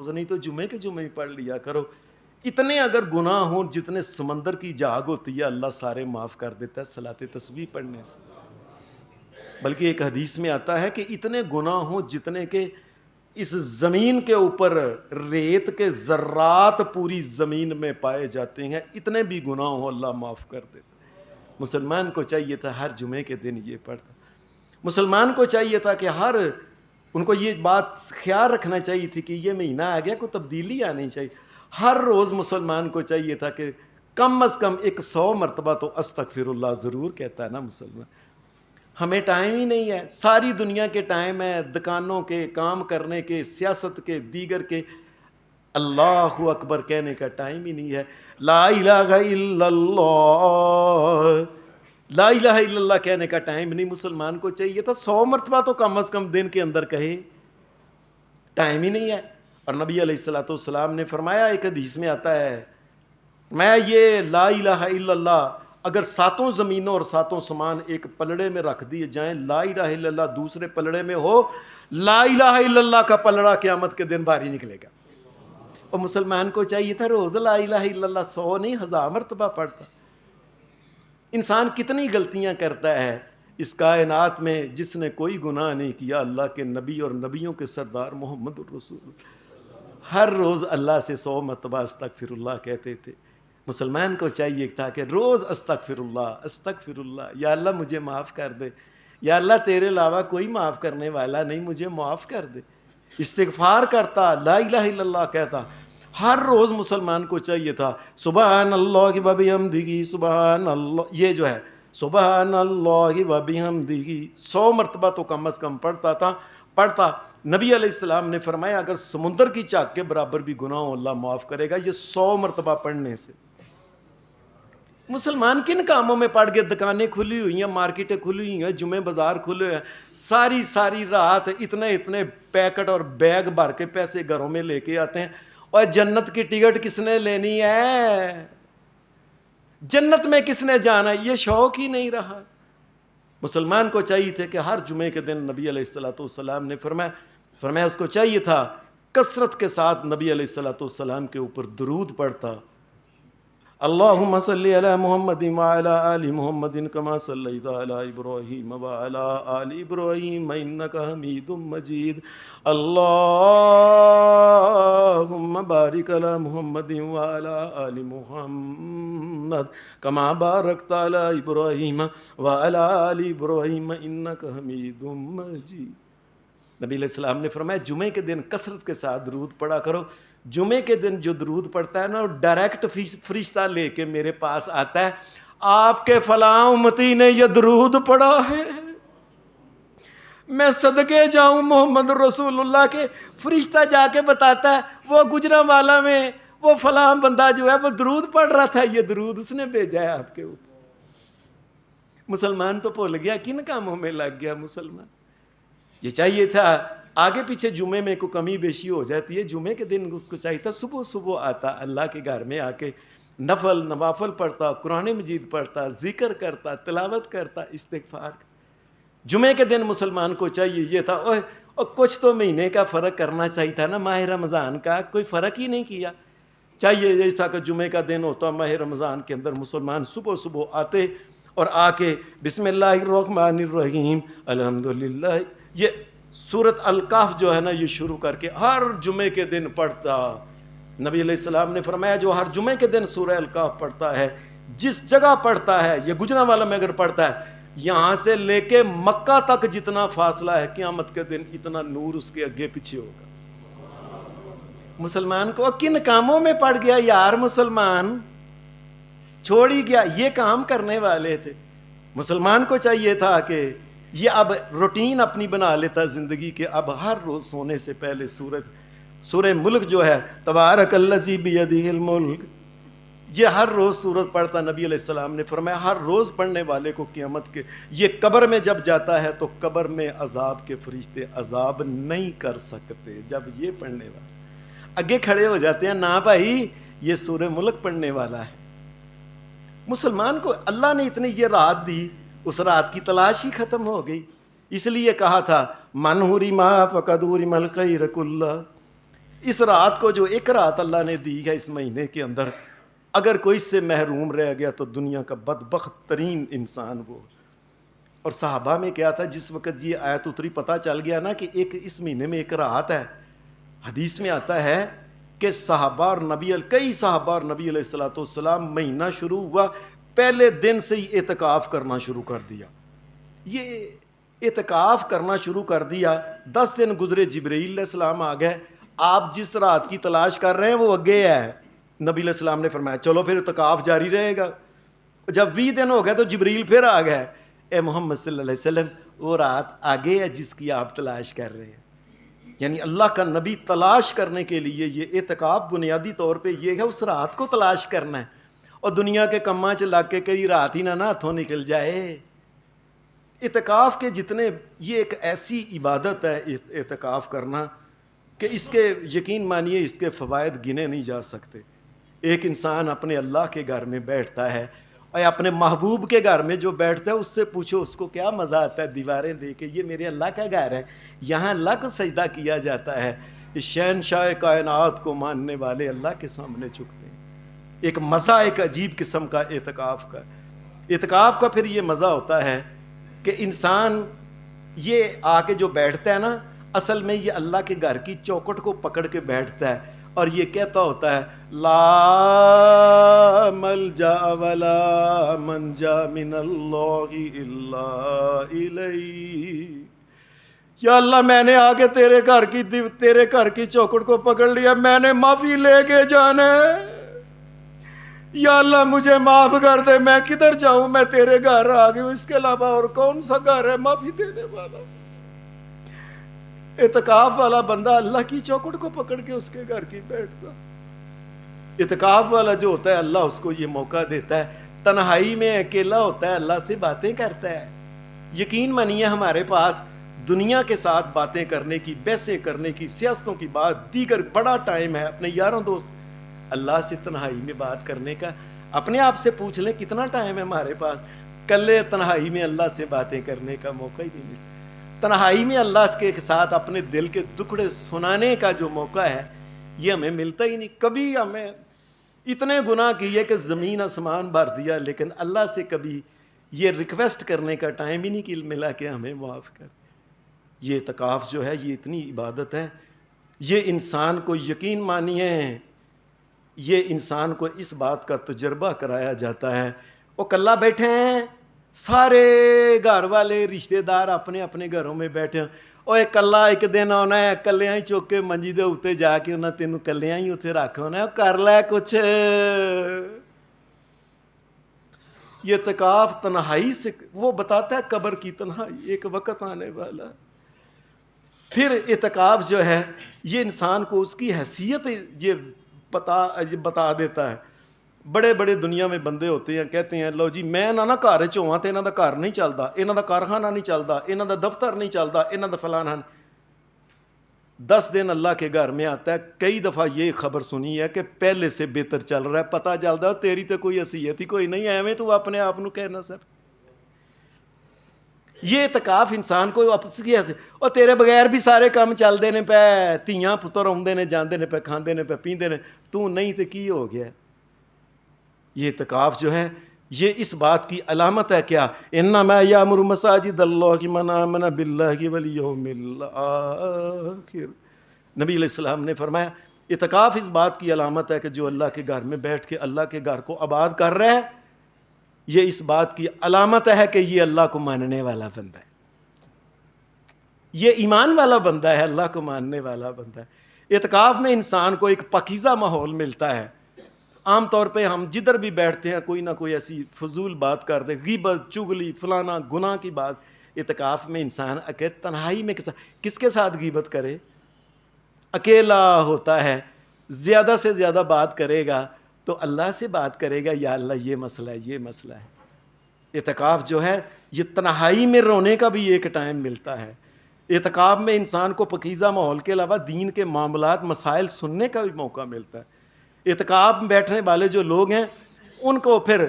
روز نہیں تو جمعے کے جمعے ہی پڑھ لیا کرو. اتنے اگر گناہ ہوں جتنے سمندر کی جھاگ ہوتی ہے, اللہ سارے معاف کر دیتا ہے صلاۃ تسبیح پڑھنے سے. بلکہ ایک حدیث میں آتا ہے کہ اتنے گناہ ہوں جتنے کہ اس زمین کے اوپر ریت کے ذرات پوری زمین میں پائے جاتے ہیں, اتنے بھی گناہ ہوں اللہ معاف کر دیتا. مسلمان کو چاہیے تھا ہر جمعے کے دن یہ پڑھتا. مسلمان کو چاہیے تھا کہ ان کو یہ بات خیال رکھنا چاہیے تھی کہ یہ مہینہ آ گیا, کوئی تبدیلی آنی چاہیے. ہر روز مسلمان کو چاہیے تھا کہ کم از کم 100 مرتبہ تو استغفر اللہ ضرور کہتا ہے نا مسلمان. ہمیں ٹائم ہی نہیں ہے, ساری دنیا کے ٹائم ہے, دکانوں کے, کام کرنے کے, سیاست کے, دیگر کے, اللہ اکبر کہنے کا ٹائم ہی نہیں ہے. لا الہ الا اللہ, لا الہ الا اللہ کہنے کا ٹائم نہیں. مسلمان کو چاہیے تھا 100 مرتبہ تو کم از کم دن کے اندر کہے, ٹائم ہی نہیں ہے. اور نبی علیہ الصلوۃ والسلام نے فرمایا, ایک حدیث میں آتا ہے, میں یہ لا الہ الا اللہ اگر 7 زمینوں اور 7 سمان ایک پلڑے میں رکھ دیے جائیں, لا الہ الا اللہ دوسرے پلڑے میں ہو, لا الہ الا اللہ کا پلڑا قیامت کے دن بھاری نکلے گا. اور مسلمان کو چاہیے تھا روز لا الہ الا اللہ 100 نہیں 1000 مرتبہ پڑھتا. انسان کتنی غلطیاں کرتا ہے اس کائنات میں, جس نے کوئی گناہ نہیں کیا. اللہ کے نبی اور نبیوں کے سردار محمد الرسول اللہ ہر روز اللہ سے 100 مرتبہ استغفر اللہ کہتے تھے. مسلمان کو چاہیے تھا کہ روز استغفر اللہ استغفر اللہ, یا اللہ مجھے معاف کر دے, یا اللہ تیرے علاوہ کوئی معاف کرنے والا نہیں, مجھے معاف کر دے. استغفار کرتا, لا الہ الا اللہ کہتا. ہر روز مسلمان کو چاہیے تھا سبحان اللہ و بحمدہ, سبحان اللہ, یہ جو ہے سبحان اللہ و بحمدہ 100 مرتبہ تو کم از کم پڑھتا. نبی علیہ السلام نے فرمایا اگر سمندر کی چاک کے برابر بھی گناہ ہو اللہ معاف کرے گا یہ 100 مرتبہ پڑھنے سے. مسلمان کن کاموں میں پڑ گئے؟ دکانیں کھلی ہوئی ہیں, مارکیٹیں کھلی ہوئی ہیں, جمعے بازار کھلے ہوئے ہیں, ساری رات اتنے پیکٹ اور بیگ بھر کے پیسے گھروں میں لے کے آتے ہیں. اور جنت کی ٹکٹ کس نے لینی ہے؟ جنت میں کس نے جانا ہے؟ یہ شوق ہی نہیں رہا. مسلمان کو چاہیے تھے کہ ہر جمعے کے دن نبی علیہ الصلوۃ والسلام نے فرمایا اس کو چاہیے تھا کثرت کے ساتھ نبی علیہ الصلوۃ والسلام کے اوپر درود پڑھتا. اللہم صلی علی محمد وعلی آل محمد کما صلیت علی ابراہیم وعلی آل ابراہیم انک حمید مجید. اللہم بارک علی محمد وعلی آل محمد کما بارکت علی ابراہیم وعلی آل ابراہیم انک حمید مجید. نبی علیہ السلام نے فرمایا جمعے کے دن کثرت کے ساتھ درود پڑھا کرو. جمعے کے دن جو درود پڑھتا ہے نا وہ ڈائریکٹ فرشتہ لے کے میرے پاس آتا ہے, آپ کے فلاں امتی نے یہ درود پڑھا ہے, میں صدقے جاؤں محمد رسول اللہ کے. فرشتہ جا کے بتاتا ہے وہ گجرانوالا میں وہ فلاں بندہ جو ہے وہ درود پڑھ رہا تھا, یہ درود اس نے بھیجا ہے آپ کے اوپر. مسلمان تو بھول گیا, کن کاموں میں لگ گیا مسلمان. یہ چاہیے تھا آگے پیچھے جمعے میں کوئی کمی بیشی ہو جاتی ہے, جمعے کے دن اس کو چاہیے تھا صبح آتا اللہ کے گھر میں آ کے نفل نوافل پڑھتا, قرآن مجید پڑھتا, ذکر کرتا, تلاوت کرتا, استغفار. جمعے کے دن مسلمان کو چاہیے یہ تھا اور کچھ تو مہینے کا فرق کرنا چاہیے تھا نا. ماہ رمضان کا کوئی فرق ہی نہیں کیا. چاہیے یہ تھا کہ جمعے کا دن ہوتا ماہ رمضان کے اندر مسلمان صبح آتے اور آ کے بسم اللہ الرحمن الرحیم الحمدللہ, یہ سورۃ الکہف جو ہے نا یہ شروع کر کے ہر جمعے کے دن پڑھتا. نبی علیہ السلام نے فرمایا جو ہر جمعے کے دن سورہ الکہف پڑھتا ہے, جس جگہ پڑھتا ہے, یہ گجرانوالا میں اگر پڑھتا ہے, یہاں سے لے کے مکہ تک جتنا فاصلہ ہے قیامت کے دن اتنا نور اس کے آگے پیچھے ہوگا. مسلمان کو کن کاموں میں پڑ گیا یار, مسلمان چھوڑ ہی گیا. یہ کام کرنے والے تھے. مسلمان کو چاہیے تھا کہ یہ اب روٹین اپنی بنا لیتا زندگی کے, اب ہر روز سونے سے پہلے سورہ ملک جو ہے تبارک الذی بیدہ الملک, یہ ہر روز سورت پڑھتا. نبی علیہ السلام نے فرمایا ہر روز پڑھنے والے کو قیامت کے یہ قبر میں جب جاتا ہے تو قبر میں عذاب کے فرشتے عذاب نہیں کر سکتے. جب یہ پڑھنے والے آگے کھڑے ہو جاتے ہیں, نا بھائی یہ سورہ ملک پڑھنے والا ہے. مسلمان کو اللہ نے اتنی یہ رات دی, اس رات کی تلاش ہی ختم ہو گئی. اس لیے کہا تھا من حرم فقد حرم الخیر کلہ, اس رات کو جو ایک رات اللہ نے دی ہے اس مہینے کے اندر، اگر کوئی اس سے محروم رہ گیا تو دنیا کا بدبخت ترین انسان وہ۔ اور صحابہ میں کیا تھا، جس وقت یہ آیت اتری پتہ چل گیا نا کہ ایک اس مہینے میں ایک رات ہے، حدیث میں آتا ہے کہ صحابہ اور کئی صحابہ اور نبی علیہ الصلوۃ والسلام مہینہ شروع ہوا پہلے دن سے ہی اعتکاف کرنا شروع کر دیا۔ یہ اعتکاف کرنا شروع کر دیا، 10 دن گزرے، جبرائیل علیہ السلام آ گئے، آپ جس رات کی تلاش کر رہے ہیں وہ اگے ہے۔ نبی علیہ السلام نے فرمایا چلو پھر اعتکاف جاری رہے گا۔ جب 20 دن ہو گئے تو جبرائیل پھر آ گئے، اے محمد صلی اللہ علیہ وسلم وہ رات آگے ہے جس کی آپ تلاش کر رہے ہیں۔ یعنی اللہ کا نبی تلاش کرنے کے لیے، یہ اعتکاف بنیادی طور پہ یہ ہے اس رات کو تلاش کرنا ہے، اور دنیا کے کماں چ لگ کے کئی رات ہی نہ ہاتھوں نکل جائے۔ اعتکاف کے جتنے، یہ ایک ایسی عبادت ہے اعتکاف کرنا کہ اس کے یقین مانیے اس کے فوائد گنے نہیں جا سکتے۔ ایک انسان اپنے اللہ کے گھر میں بیٹھتا ہے، اور اپنے محبوب کے گھر میں جو بیٹھتا ہے اس سے پوچھو اس کو کیا مزہ آتا ہے دیواریں دیکھ کے، یہ میرے اللہ کا گھر ہے، یہاں اللہ کو سجدہ کیا جاتا ہے، اس شہنشاہ کائنات کو ماننے والے اللہ کے سامنے جھکتے ہیں۔ ایک مزہ، ایک عجیب قسم کا اعتکاف کا۔ اعتکاف کا پھر یہ مزہ ہوتا ہے کہ انسان یہ آ کے جو بیٹھتا ہے نا، اصل میں یہ اللہ کے گھر کی چوکھٹ کو پکڑ کے بیٹھتا ہے، اور یہ کہتا ہوتا ہے لا ملجا ولا منجا من اللہ الا الیہ۔ یا اللہ میں نے آگے تیرے گھر کی چوکھٹ کو پکڑ لیا، میں نے معافی لے کے جانا ہے، یا اللہ مجھے معاف کر دے، میں کدھر جاؤں، میں تیرے گھر آ گئی ہوں، اس کے علاوہ اور کون سا گھر ہے معافی دینے والا۔ اعتکاف والا بندہ اللہ کی چوکھٹ کو پکڑ کے اس کے گھر کی بیٹھتا۔ اعتکاف والا جو ہوتا ہے اللہ اس کو یہ موقع دیتا ہے، تنہائی میں اکیلا ہوتا ہے، اللہ سے باتیں کرتا ہے۔ یقین مانیے ہمارے پاس دنیا کے ساتھ باتیں کرنے کی، بحثیں کرنے کی، سیاستوں کی بات، دیگر بڑا ٹائم ہے اپنے یاروں دوست، اللہ سے تنہائی میں بات کرنے کا اپنے آپ سے پوچھ لیں کتنا ٹائم ہے ہمارے پاس۔ کلے تنہائی میں اللہ سے باتیں کرنے کا موقع ہی نہیں ملتا۔ تنہائی میں اللہ کے ساتھ اپنے دل کے دکھڑے سنانے کا جو موقع ہے یہ ہمیں ملتا ہی نہیں۔ کبھی ہمیں اتنے گناہ کیے کہ زمین آسمان بھر دیا، لیکن اللہ سے کبھی یہ ریکویسٹ کرنے کا ٹائم ہی نہیں ملا کہ ہمیں معاف کر۔ یہ اعتکاف جو ہے یہ اتنی عبادت ہے، یہ انسان کو یقین مانیے، یہ انسان کو اس بات کا تجربہ کرایا جاتا ہے۔ وہ کلا بیٹھے ہیں، سارے گھر والے رشتہ دار اپنے اپنے گھروں میں بیٹھے ہیں، اور کلا ایک دن آنا ہے، کلیاں ہی چوک کے منجی دے اوتے جا کے انہیں تینوں کلیاں ہی اتنے رکھ ہونا ہے، کر لے کچھ۔ یہ اعتکاف تنہائی سے وہ بتاتا ہے قبر کی تنہائی، ایک وقت آنے والا۔ پھر اعتکاف جو ہے یہ انسان کو اس کی حیثیت یہ بتا دیتا ہے۔ بڑے بڑے دنیا میں بندے ہوتے ہیں، کہتے ہیں لو جی میں نہ گھر چ ہوا تو یہاں دا گھر نہیں چلتا، یہاں دا کارخانہ نہیں چلتا، یہاں دا دفتر نہیں چلتا، یہاں دا فلانا۔ 10 دن اللہ کے گھر میں آتا ہے، کئی دفعہ یہ خبر سنی ہے کہ پہلے سے بہتر چل رہا ہے، پتہ چلتا ہے تیری تو کوئی حیثیت ہی کوئی نہیں، ایویں تو اپنے آپ کو کہنا سب۔ یہ اعتکاف انسان کو اپس کی حیثیت، اور تیرے بغیر بھی سارے کام چلتے ہیں پہ، تیاں پتر آتے ہیں جاندے نے پہ، کھاندے نے پہ، پیندے نے، تو نہیں تو کی ہو گیا۔ یہ اعتکاف جو ہے یہ اس بات کی علامت ہے کیا، انما یامر مساجد اللہ من آمن باللہ والیوم الآخر۔ نبی علیہ السلام نے فرمایا اعتکاف اس بات کی علامت ہے کہ جو اللہ کے گھر میں بیٹھ کے اللہ کے گھر کو آباد کر رہا ہے، یہ اس بات کی علامت ہے کہ یہ اللہ کو ماننے والا بندہ ہے، یہ ایمان والا بندہ ہے، اللہ کو ماننے والا بندہ ہے۔ اعتکاف میں انسان کو ایک پاکیزہ ماحول ملتا ہے۔ عام طور پہ ہم جدھر بھی بیٹھتے ہیں کوئی نہ کوئی ایسی فضول بات کر دے، غیبت، چغلی، فلانا گناہ کی بات۔ اعتکاف میں انسان تنہائی میں کس کے ساتھ غیبت کرے؟ اکیلا ہوتا ہے، زیادہ سے زیادہ بات کرے گا تو اللہ سے بات کرے گا، یا اللہ یہ مسئلہ ہے، یہ مسئلہ ہے۔ اعتکاف جو ہے یہ تنہائی میں رونے کا بھی ایک ٹائم ملتا ہے۔ اعتکاف میں انسان کو پاکیزہ ماحول کے علاوہ دین کے معاملات، مسائل سننے کا بھی موقع ملتا ہے۔ اعتکاف میں بیٹھنے والے جو لوگ ہیں ان کو پھر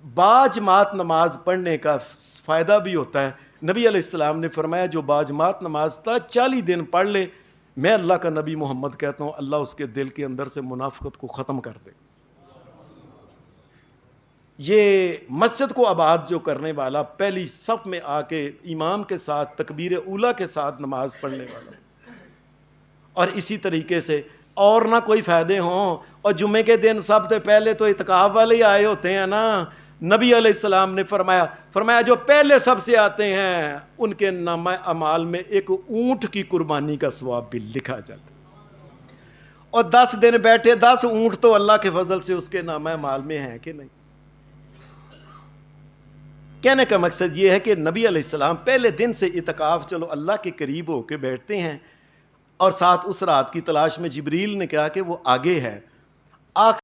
باجماعت نماز پڑھنے کا فائدہ بھی ہوتا ہے۔ نبی علیہ السلام نے فرمایا جو باجماعت نماز 40 دن پڑھ لے میں اللہ کا نبی محمد کہتا ہوں اللہ اس کے دل کے اندر سے منافقت کو ختم کر دے. یہ مسجد کو آباد جو کرنے والا، پہلی صف میں آ کے امام کے ساتھ تکبیر اولیٰ کے ساتھ نماز پڑھنے والا، اور اسی طریقے سے اور نہ کوئی فائدے ہوں. اور جمعے کے دن سب سے پہلے تو اعتکاف والے ہی آئے ہوتے ہیں نا. نبی علیہ السلام نے فرمایا جو پہلے سب سے آتے ہیں ان کے نامہ اعمال میں ایک اونٹ کی قربانی کا ثواب بھی لکھا جاتا ہے. اور 10 دن بیٹھے 10 اونٹ تو اللہ کے فضل سے اس کے نامہ اعمال میں ہیں کہ نہیں. کہنے کا مقصد یہ ہے کہ نبی علیہ السلام پہلے دن سے اعتکاف، چلو اللہ کے قریب ہو کے بیٹھتے ہیں، اور ساتھ اس رات کی تلاش میں جبریل نے کہا کہ وہ آگے ہے. آخر